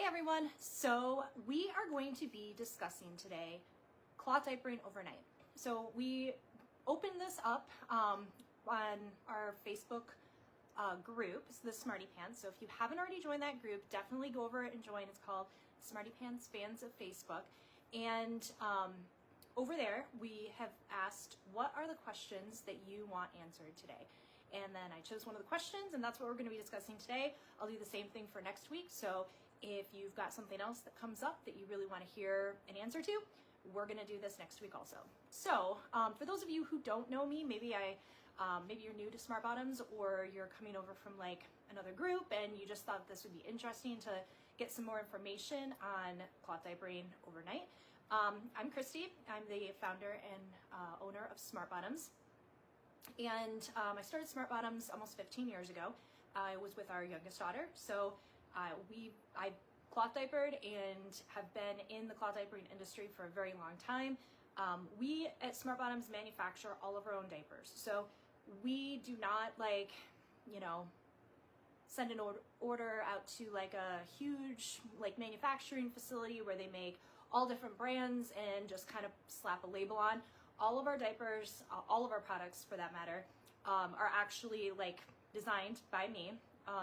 everyone. So we are going to be discussing today cloth diapering overnight. So we opened this up on our Facebook group, the Smarty Pants. So if you haven't already joined that group, definitely go over and join. It's called Smarty Pants Fans of Facebook. And over there, we have asked, what are the questions that you want answered today? And then I chose one of the questions, and that's what we're going to be discussing today. I'll do the same thing for next week. So if you've got something else that comes up that you really want to hear an answer to, we're going to do this next week also. So for those of you who don't know me, maybe you're new to Smart Bottoms, or you're coming over from like another group and you just thought this would be interesting to get some more information on cloth diapering overnight. I'm Christy. I'm the founder and owner of Smart Bottoms. And I started Smart Bottoms almost 15 years ago. I was with our youngest daughter. So I cloth diapered and have been in the cloth diapering industry for a very long time. We at Smart Bottoms manufacture all of our own diapers. So we do not send an order out to like a huge manufacturing facility where they make all different brands and just kind of slap a label on. All of our diapers, all of our products for that matter, are actually designed by me.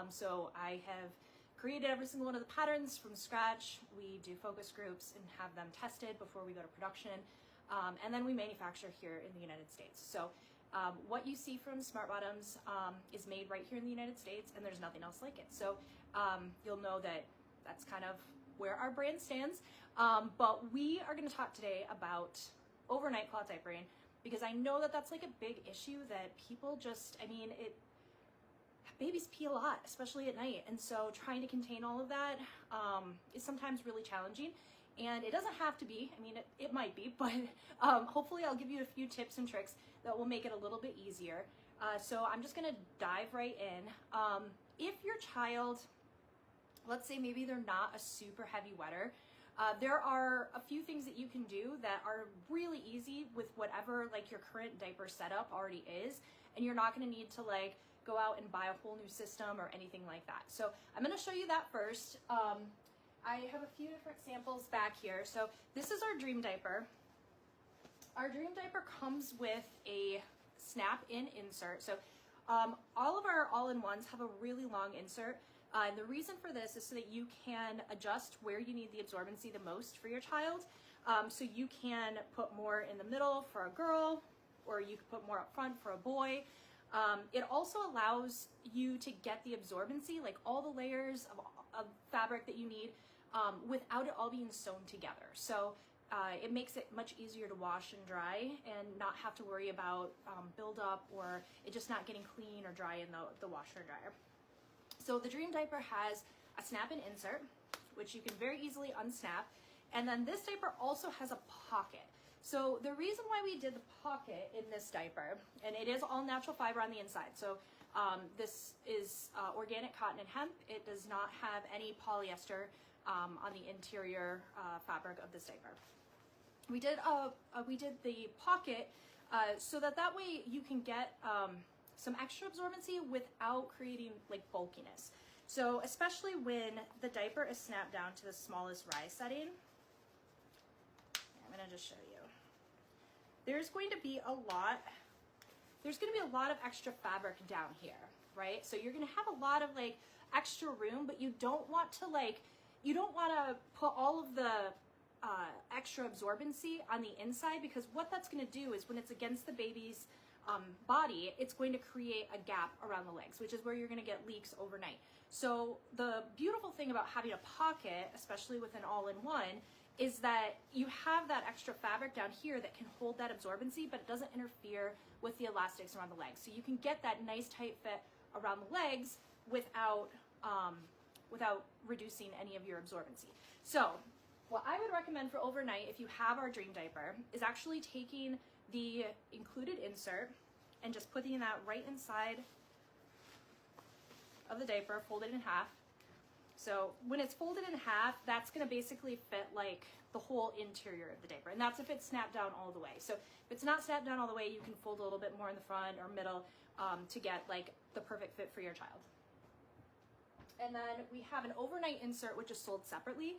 So I have created every single one of the patterns from scratch. We do focus groups and have them tested before we go to production. And then we manufacture here in the United States. So what you see from Smart Bottoms is made right here in the United States, and there's nothing else like it. So you'll know that that's kind of where our brand stands. But we are going to talk today about overnight cloth diapering, because I know that that's like a big issue that people babies pee a lot, especially at night. And so trying to contain all of that is sometimes really challenging. And it doesn't have to be, it might be, but hopefully I'll give you a few tips and tricks that will make it a little bit easier. So I'm just gonna dive right in. If your child, let's say maybe they're not a super heavy wetter, there are a few things that you can do that are really easy with whatever your current diaper setup already is, and you're not gonna need to go out and buy a whole new system or anything like that. So I'm gonna show you that first. I have a few different samples back here. So this is our dream diaper. Our dream diaper comes with a snap-in insert. So all of our all-in-ones have a really long insert. And the reason for this is so that you can adjust where you need the absorbency the most for your child. So you can put more in the middle for a girl, or you can put more up front for a boy. It also allows you to get the absorbency, like all the layers of fabric that you need, without it all being sewn together. So it makes it much easier to wash and dry and not have to worry about buildup or it just not getting clean or dry in the washer and dryer. So the Dream diaper has a snap-in insert, which you can very easily unsnap. And then this diaper also has a pocket. So the reason why we did the pocket in this diaper, and it is all natural fiber on the inside. So this is organic cotton and hemp. It does not have any polyester on the interior fabric of this diaper. We did the pocket so that way you can get some extra absorbency without creating bulkiness. So especially when the diaper is snapped down to the smallest rise setting, I'm gonna just show you. There's going to be a lot of extra fabric down here, right? So you're gonna have a lot of extra room, but you don't want to put all of the extra absorbency on the inside, because what that's gonna do is when it's against the baby's body, it's going to create a gap around the legs, which is where you're going to get leaks overnight. So the beautiful thing about having a pocket, especially with an all-in-one, is that you have that extra fabric down here that can hold that absorbency, but it doesn't interfere with the elastics around the legs. So you can get that nice tight fit around the legs without reducing any of your absorbency. So what I would recommend for overnight, if you have our Dream diaper, is actually taking the included insert and just putting that right inside of the diaper, folded in half. So when it's folded in half, that's going to basically fit the whole interior of the diaper, and that's if it's snapped down all the way. So if it's not snapped down all the way, you can fold a little bit more in the front or middle to get the perfect fit for your child. And then we have an overnight insert, which is sold separately.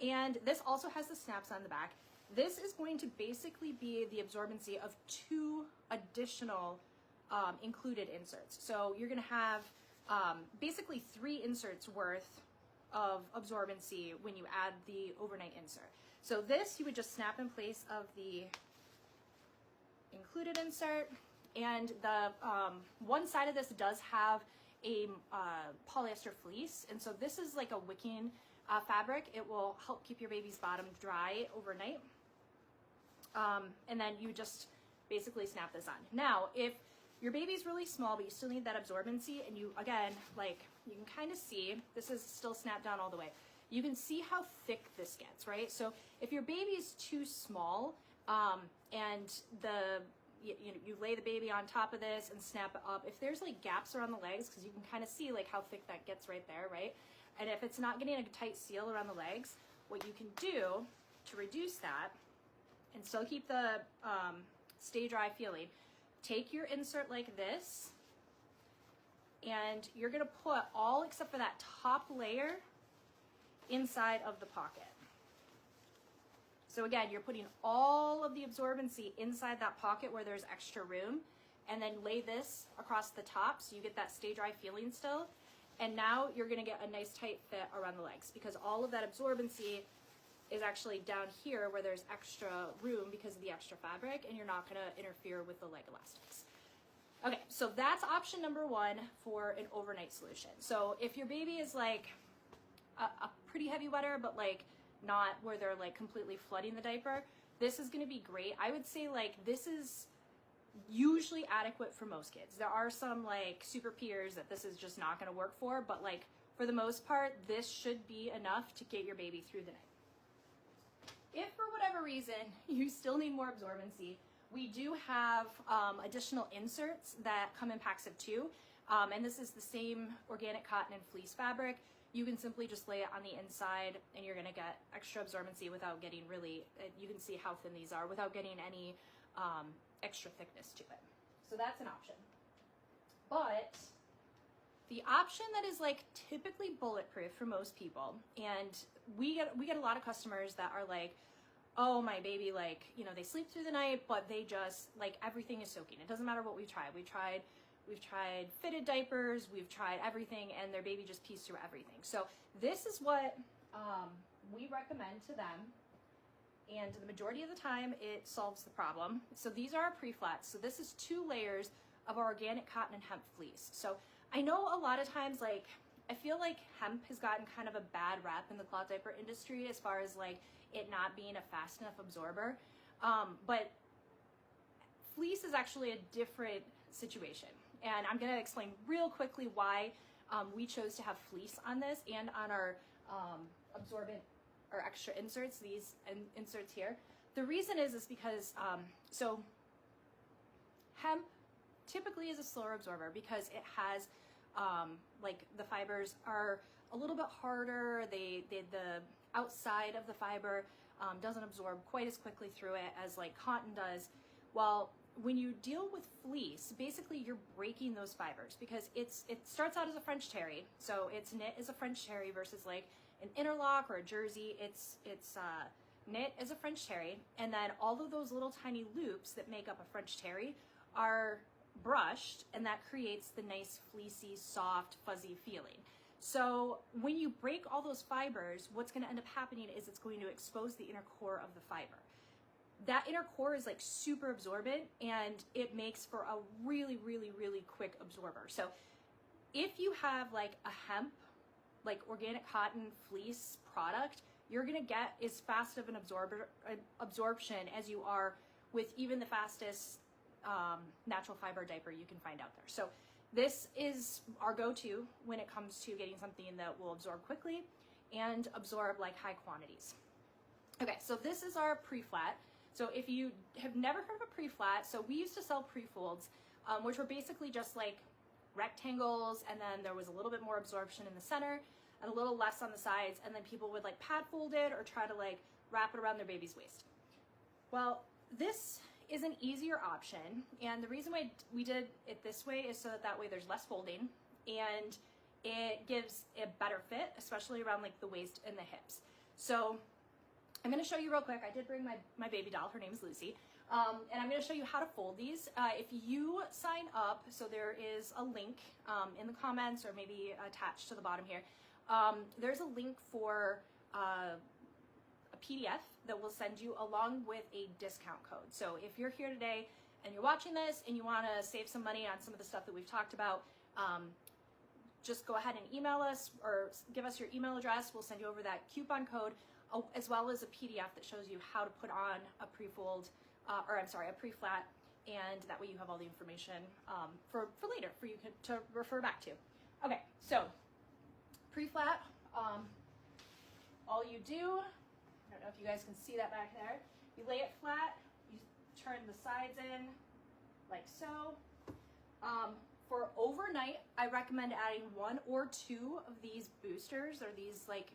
And this also has the snaps on the back. This is going to basically be the absorbency of 2 additional included inserts. So you're going to have basically 3 inserts worth of absorbency when you add the overnight insert. So this you would just snap in place of the included insert, and the one side of this does have a polyester fleece, and so this is like a wicking fabric. It will help keep your baby's bottom dry overnight. And then you just basically snap this on. Now, if your baby's really small, but you still need that absorbency, and you, again, like, you can kind of see, this is still snapped down all the way. You can see how thick this gets, right? So if your baby's too small, and you lay the baby on top of this and snap it up, if there's like gaps around the legs, because you can kind of see like how thick that gets right there, right? And if it's not getting a tight seal around the legs, what you can do to reduce that and still keep the stay dry feeling, take your insert like this, and you're gonna put all except for that top layer inside of the pocket. So again, you're putting all of the absorbency inside that pocket where there's extra room, and then lay this across the top so you get that stay dry feeling still. And now you're gonna get a nice tight fit around the legs, because all of that absorbency is actually down here where there's extra room because of the extra fabric, and you're not gonna interfere with the leg elastics. Okay, so that's option number 1 for an overnight solution. So if your baby is like a pretty heavy wetter, but like not where they're like completely flooding the diaper, this is gonna be great. I would say like this is usually adequate for most kids. There are some like super peers that this is just not gonna work for, but like for the most part, this should be enough to get your baby through the night. If for whatever reason you still need more absorbency, we do have additional inserts that come in packs of 2. And this is the same organic cotton and fleece fabric. You can simply just lay it on the inside, and you're gonna get extra absorbency without getting really, you can see how thin these are, without getting any extra thickness to it. So that's an option. But the option that is like typically bulletproof for most people, and we get a lot of customers that are like, oh, my baby, like, you know, they sleep through the night, but they just, like, everything is soaking. It doesn't matter what we've tried. We've tried fitted diapers, we've tried everything, and their baby just pees through everything. So this is what we recommend to them, and the majority of the time it solves the problem. So these are our pre-flats. So this is 2 layers of our organic cotton and hemp fleece. So I know a lot of times, like, I feel like hemp has gotten kind of a bad rap in the cloth diaper industry as far as like it not being a fast enough absorber, but fleece is actually a different situation. And I'm gonna explain real quickly why we chose to have fleece on this and on our absorbent or extra inserts, these inserts here. The reason is because, so hemp typically is a slower absorber because it has, like the fibers are a little bit harder. The outside of the fiber doesn't absorb quite as quickly through it as like cotton does. Well, when you deal with fleece, basically you're breaking those fibers because it starts out as a French terry. So it's knit as a French terry versus like an interlock or a jersey. It's knit as a French terry, and then all of those little tiny loops that make up a French terry are brushed, and that creates the nice fleecy, soft, fuzzy feeling. So when you break all those fibers, what's going to end up happening is it's going to expose the inner core of the fiber. That inner core is like super absorbent, and it makes for a really, really, really quick absorber. So if you have like a hemp, like organic cotton fleece product, you're going to get as fast of an absorption as you are with even the fastest natural fiber diaper you can find out there. So this is our go-to when it comes to getting something that will absorb quickly and absorb like high quantities. Okay, so this is our pre-flat. So if you have never heard of a pre-flat, so we used to sell pre-folds, which were basically just like rectangles, and then there was a little bit more absorption in the center and a little less on the sides, and then people would like pad fold it or try to like wrap it around their baby's waist. Well, this is an easier option, and the reason why we did it this way is so that way there's less folding, and it gives a better fit, especially around like the waist and the hips. So I'm going to show you real quick. I did bring my baby doll. Her name is Lucy. And I'm going to show you how to fold these. If you sign up, so there is a link in the comments or maybe attached to the bottom here. There's a link for a PDF that will send you along with a discount code. So if you're here today and you're watching this and you want to save some money on some of the stuff that we've talked about, just go ahead and email us or give us your email address. We'll send you over that coupon code, as well as a PDF that shows you how to put on a pre-fold, a pre-flat, and that way you have all the information for later for you to refer back to. Okay, so pre-flat, all you do, I don't know if you guys can see that back there, you lay it flat, you turn the sides in like so. For overnight, I recommend adding 1 or 2 of these boosters, or these like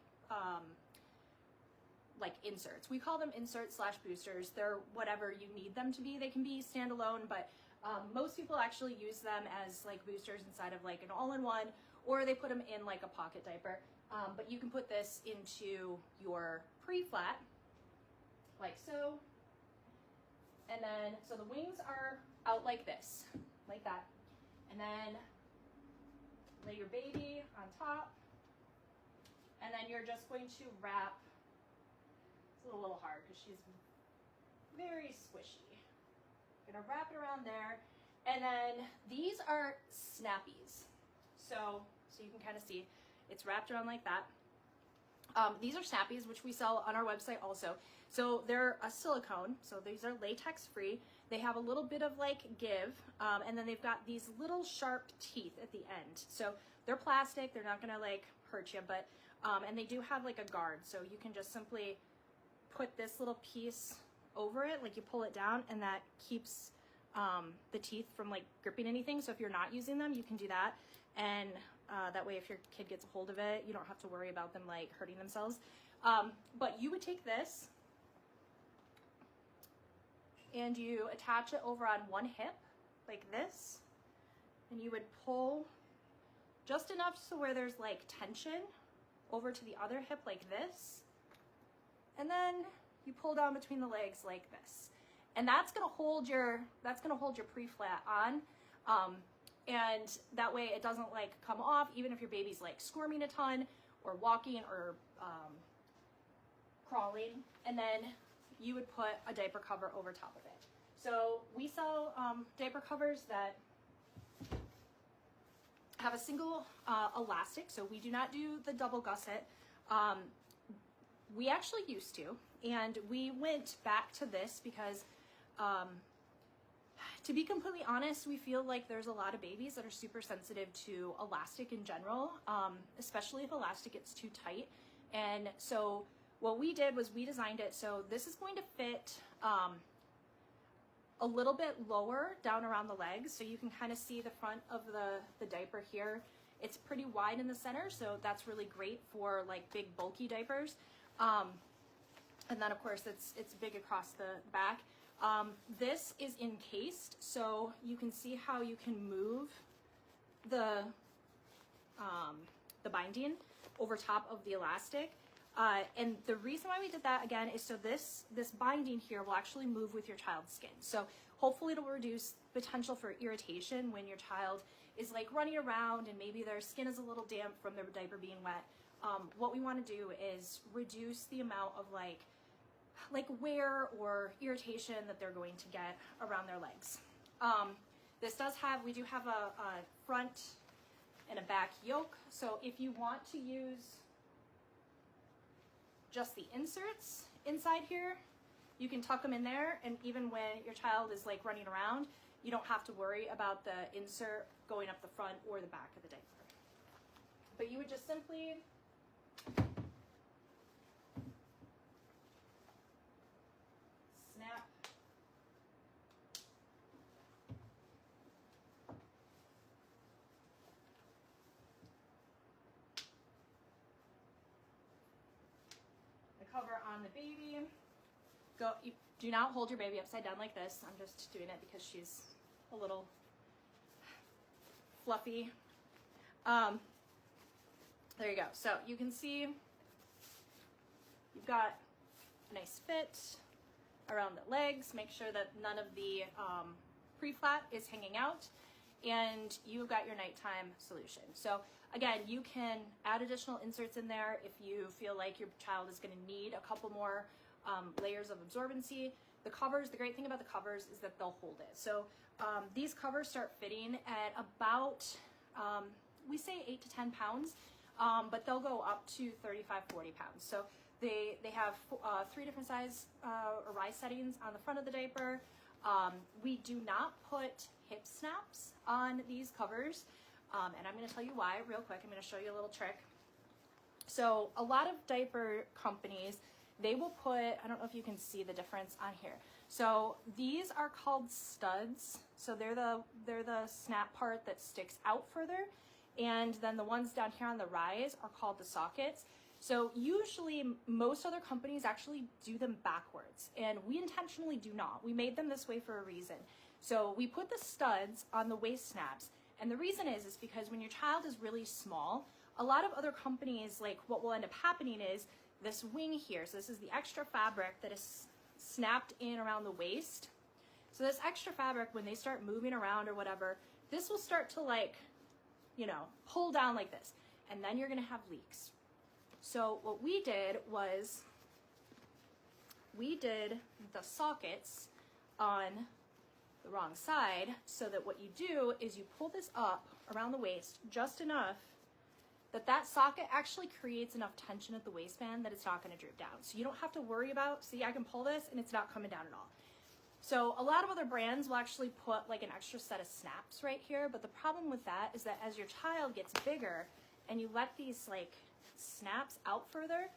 inserts. We call them inserts / boosters. They're whatever you need them to be. They can be standalone, but most people actually use them as like boosters inside of like an all-in-one, or they put them in like a pocket diaper. But you can put this into your pre-flat, like so. And then, so the wings are out like this, like that. And then lay your baby on top. And then you're just going to wrap, it's a little hard because she's very squishy. Gonna wrap it around there. And then these are snappies. So you can kind of see it's wrapped around like that. These are snappies, which we sell on our website also. So they're a silicone, so these are latex free. They have a little bit of like give, and then they've got these little sharp teeth at the end. So they're plastic, they're not gonna like hurt you, but, and they do have like a guard. So you can just simply put this little piece over it, like you pull it down, and that keeps the teeth from like gripping anything. So if you're not using them, you can do that. And that way if your kid gets a hold of it, you don't have to worry about them like hurting themselves. But you would take this and you attach it over on one hip like this, and you would pull just enough so where there's like tension over to the other hip like this, and then you pull down between the legs like this, and that's gonna hold your pre-flat on. And that way it doesn't like come off, even if your baby's like squirming a ton or walking or crawling. And then you would put a diaper cover over top of it. So we sell diaper covers that have a single elastic. So we do not do the double gusset. We actually used to, and we went back to this because to be completely honest, we feel like there's a lot of babies that are super sensitive to elastic in general, especially if elastic gets too tight. And so what we did was we designed it so this is going to fit a little bit lower down around the legs, so you can kind of see the front of the diaper here. It's pretty wide in the center, so that's really great for like big bulky diapers. And then of course it's big across the back. This is encased, so you can see how you can move the binding over top of the elastic. And the reason why we did that, again, is so this binding here will actually move with your child's skin. So hopefully it'll reduce potential for irritation when your child is like running around and maybe their skin is a little damp from their diaper being wet. What we want to do is reduce the amount of like wear or irritation that they're going to get around their legs. We do have a front and a back yoke. So if you want to use just the inserts inside here, you can tuck them in there, and even when your child is like running around, you don't have to worry about the insert going up the front or the back of the diaper. But you would just simply snap the cover on the baby. You do not hold your baby upside down like this. I'm just doing it because she's a little fluffy. there you go. So you can see you've got a nice fit around the legs. Make sure that none of the pre-flat is hanging out, and you've got your nighttime solution. So again, you can add additional inserts in there if you feel like your child is going to need a couple more layers of absorbency. The covers, the great thing about the covers is that they'll hold it. So these covers start fitting at about, we say 8 to 10 pounds, but they'll go up to 35, 40 pounds. So they have 3 different size or rise settings on the front of the diaper. We do not put hip snaps on these covers, and I'm going to tell you why real quick. I'm going to show you a little trick. So a lot of diaper companies, they will put, I don't know if you can see the difference on here. So these are called studs. So they're the snap part that sticks out further, and then the ones down here on the rise are called the sockets. So usually most other companies actually do them backwards, and we intentionally do not. We made them this way for a reason. So we put the studs on the waist snaps, and the reason is because when your child is really small, a lot of other companies, like what will end up happening is this wing here. So this is the extra fabric that is snapped in around the waist. So this extra fabric, when they start moving around or whatever, this will start to, like, you know, pull down like this, and then you're gonna have leaks. So what we did was we did the sockets on the wrong side, so that what you do is you pull this up around the waist just enough that that socket actually creates enough tension at the waistband that it's not going to droop down. So you don't have to worry about, see, I can pull this and it's not coming down at all. So a lot of other brands will actually put like an extra set of snaps right here, but the problem with that is that as your child gets bigger and you let these like snaps out further,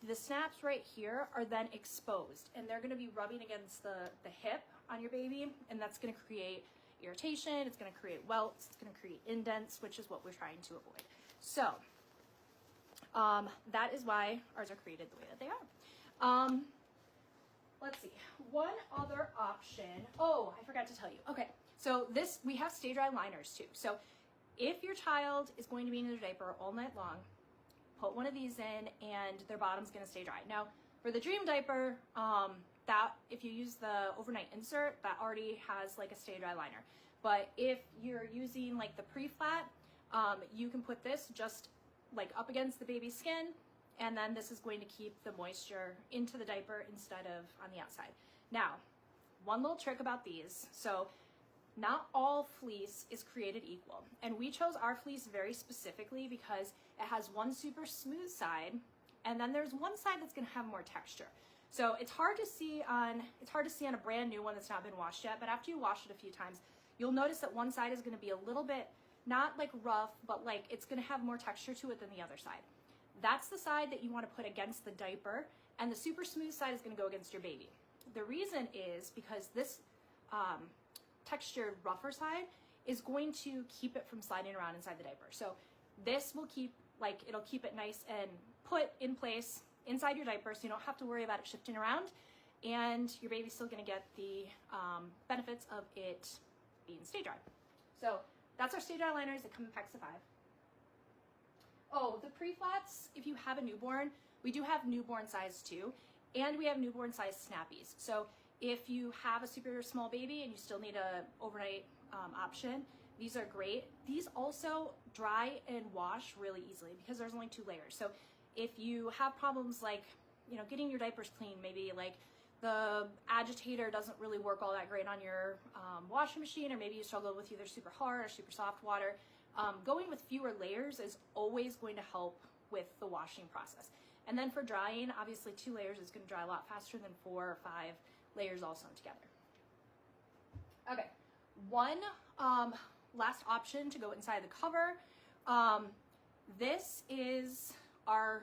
the snaps right here are then exposed, and they're going to be rubbing against the hip on your baby, and that's going to create irritation, it's going to create welts, it's going to create indents, which is what we're trying to avoid. So that is why ours are created the way that they are. Let's see, one other option. Oh, I forgot to tell you. Okay, so this, we have stay dry liners too. So if your child is going to be in their diaper all night long, put one of these in and their bottom's gonna stay dry. Now, for the Dream diaper, that if you use the overnight insert, that already has like a stay dry liner. But if you're using like the pre-flat, you can put this just like up against the baby's skin, and then this is going to keep the moisture into the diaper instead of on the outside. Now, one little trick about these. So not all fleece is created equal, and we chose our fleece very specifically because it has one super smooth side, and then there's one side that's going to have more texture. So it's hard to see on a brand new one that's not been washed yet, but after you wash it a few times, you'll notice that one side is going to be a little bit, not like rough, but like it's going to have more texture to it than the other side. That's the side that you want to put against the diaper, and the super smooth side is going to go against your baby. The reason is because this textured rougher side is going to keep it from sliding around inside the diaper. So this will keep, like, it'll keep it nice and put in place inside your diaper, so you don't have to worry about it shifting around, and your baby's still going to get the benefits of it being stay dry. So that's our stay dry liners that come in packs of 5. Oh, the pre-flats, if you have a newborn, we do have newborn size too, and we have newborn size snappies. So if you have a super small baby and you still need a overnight option, these are great. These also dry and wash really easily because there's only 2 layers. So if you have problems like, you know, getting your diapers clean, maybe like the agitator doesn't really work all that great on your washing machine, or maybe you struggle with either super hard or super soft water, going with fewer layers is always going to help with the washing process. And then for drying, obviously 2 layers is going to dry a lot faster than 4 or 5 layers all sewn together. Okay, one last option to go inside the cover. This is our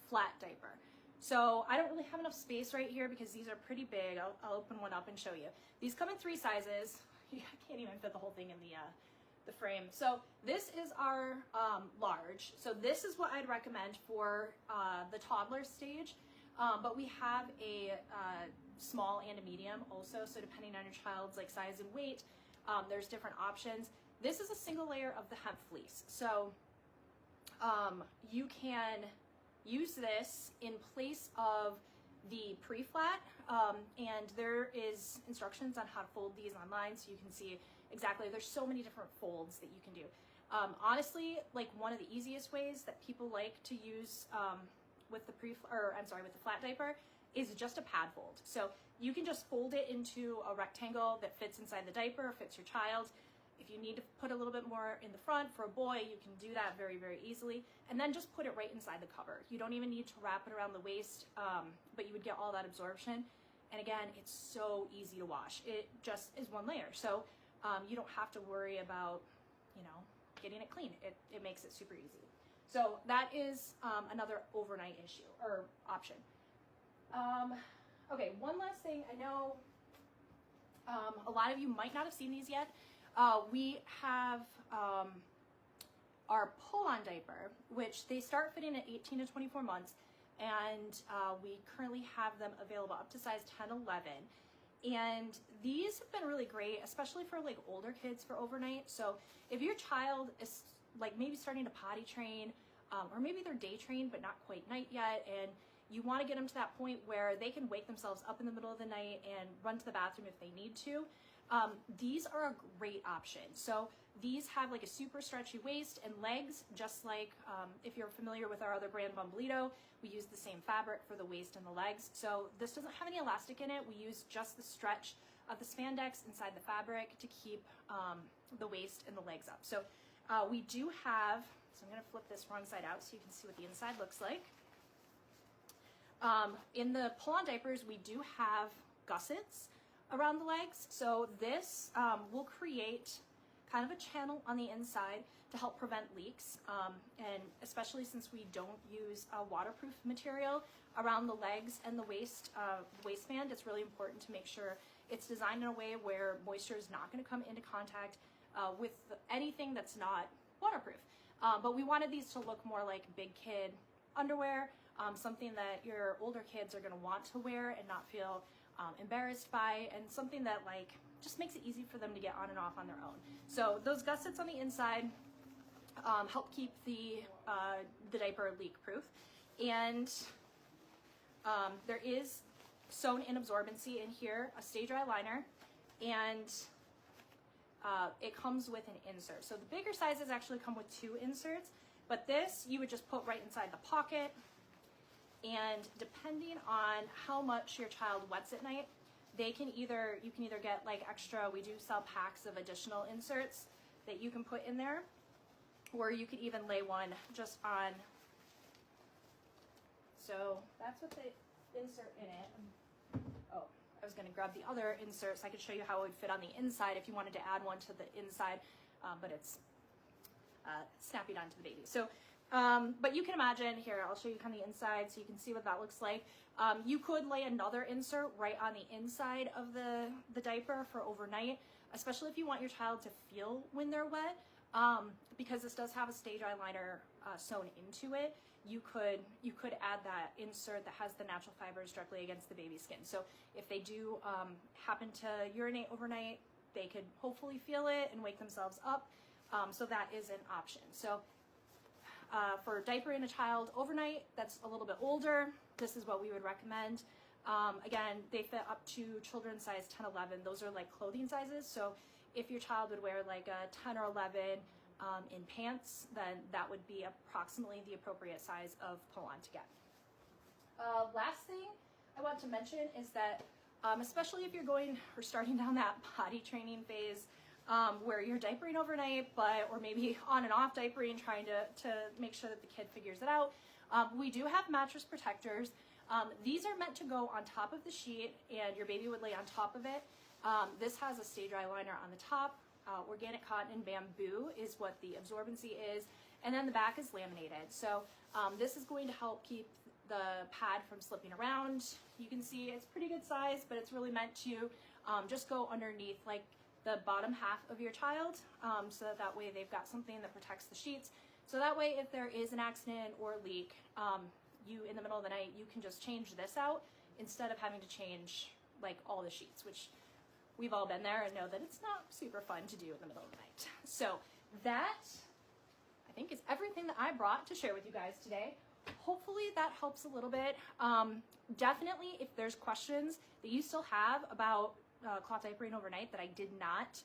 flat diaper. So I don't really have enough space right here because these are pretty big. I'll open one up and show you. These come in 3 sizes. I can't even fit the whole thing in the frame. So this is our large. So this is what I'd recommend for the toddler stage. But we have a small and a medium also. So depending on your child's like size and weight, there's different options. This is a single layer of the hemp fleece. So you can use this in place of the pre-flat, and there is instructions on how to fold these online, so you can see exactly. There's so many different folds that you can do. Honestly, like one of the easiest ways that people like to use with the with the flat diaper is just a pad fold. So you can just fold it into a rectangle that fits inside the diaper, fits your child. If you need to put a little bit more in the front for a boy, you can do that very, very easily. And then just put it right inside the cover. You don't even need to wrap it around the waist, but you would get all that absorption. And again, it's so easy to wash. It just is one layer. So you don't have to worry about, you know, getting it clean. It makes it super easy. So that is another overnight issue or option. Okay, one last thing. I know a lot of you might not have seen these yet. We have our pull-on diaper, which they start fitting at 18 to 24 months, and we currently have them available up to size 10, 11. And these have been really great, especially for like older kids for overnight. So if your child is like maybe starting to potty train, or maybe they're day trained but not quite night yet, and you want to get them to that point where they can wake themselves up in the middle of the night and run to the bathroom if they need to, these are a great option. So these have like a super stretchy waist and legs, just like if you're familiar with our other brand, Bumblito, we use the same fabric for the waist and the legs. So this doesn't have any elastic in it. We use just the stretch of the spandex inside the fabric to keep the waist and the legs up. So we do have, so I'm going to flip this wrong side out so you can see what the inside looks like. In the pull-on diapers, we do have gussets around the legs. So this will create kind of a channel on the inside to help prevent leaks. And especially since we don't use a waterproof material around the legs and the waistband, it's really important to make sure it's designed in a way where moisture is not going to come into contact with anything that's not waterproof. But we wanted these to look more like big kid underwear, something that your older kids are going to want to wear and not feel embarrassed by, and something that like just makes it easy for them to get on and off on their own. So those gussets on the inside help keep the diaper leak proof, and there is sewn in absorbency in here, a stay dry liner, and it comes with an insert. So the bigger sizes actually come with 2 inserts, but this you would just put right inside the pocket. And depending on how much your child wets at night, you can either get like extra, we do sell packs of additional inserts that you can put in there, or you could even lay one just on. So that's what the insert in it. Oh, I was going to grab the other insert so I could show you how it would fit on the inside if you wanted to add one to the inside, but it's snapped onto the baby. So but you can imagine, here, I'll show you kind of the inside so you can see what that looks like. You could lay another insert right on the inside of the diaper for overnight, especially if you want your child to feel when they're wet, because this does have a stay dry liner sewn into it. You could add that insert that has the natural fibers directly against the baby's skin. So if they do happen to urinate overnight, they could hopefully feel it and wake themselves up. So that is an option. So for diapering a child overnight that's a little bit older, this is what we would recommend. Again, they fit up to children's size 10, 11. Those are like clothing sizes. So if your child would wear like a 10 or 11 in pants, then that would be approximately the appropriate size of pull-on to get. Last thing I want to mention is that especially if you're going or starting down that potty training phase, where you're diapering overnight, or maybe on and off diapering, trying to make sure that the kid figures it out. We do have mattress protectors. These are meant to go on top of the sheet, and your baby would lay on top of it. This has a stay dry liner on the top. Organic cotton and bamboo is what the absorbency is, and then the back is laminated. So this is going to help keep the pad from slipping around. You can see it's pretty good size, but it's really meant to just go underneath like the bottom half of your child, so that way they've got something that protects the sheets. So that way if there is an accident or leak, you in the middle of the night, you can just change this out instead of having to change like all the sheets, which we've all been there and know that it's not super fun to do in the middle of the night. So that, I think is everything that I brought to share with you guys today. Hopefully that helps a little bit. Definitely, if there's questions that you still have about cloth diapering overnight that I did not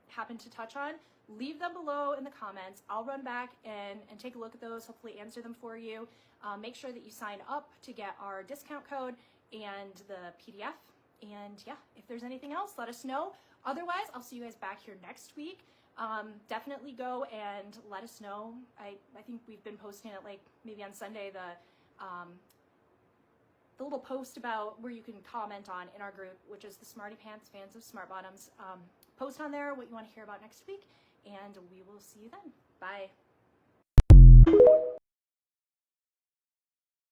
happen to touch on, leave them below in the comments. I'll run back and take a look at those, hopefully answer them for you. Make sure that you sign up to get our discount code and the PDF. And yeah, if there's anything else, let us know. Otherwise, I'll see you guys back here next week. Definitely go and let us know. I think we've been posting it like maybe on Sunday, the little post about where you can comment on in our group, which is the Smarty Pants Fans of Smart Bottoms. Post on there what you want to hear about next week, and we will see you then. Bye.